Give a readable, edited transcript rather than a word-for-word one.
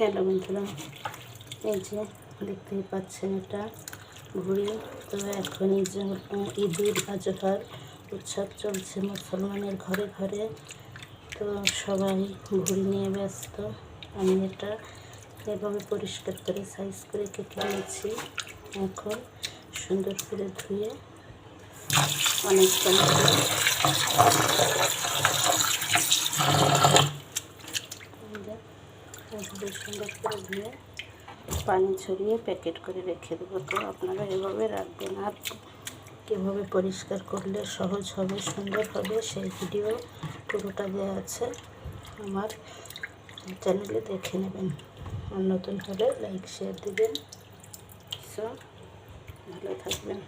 Hello বন্ধুরা, এই যে দেখতেই পাচ্ছেন এটা ঘুড়ি। তো এখন ঈদুল আজহার উৎসব চলছে মুসলমানের ঘরে ঘরে। তো সবাই ঘুড়ি নিয়ে ব্যস্ত। আমি এটা এভাবে পরিষ্কার করে সাইজ করে কেটে নিয়েছি। এখন সুন্দর করে ধুয়ে অনেক সুন্দর করে ধুয়ে পানি ছড়িয়ে প্যাকেট করে রেখে দেবো। তো আপনারা এভাবে রাখবেন। আর কীভাবে পরিষ্কার করলে সহজ হবে, সুন্দর হবে, সেই ভিডিও পুরোটা দেওয়া আছে আমার চ্যানেলে, দেখে নেবেন। আর নতুন হলে লাইক শেয়ার দেবেন। সো ভালো থাকবেন।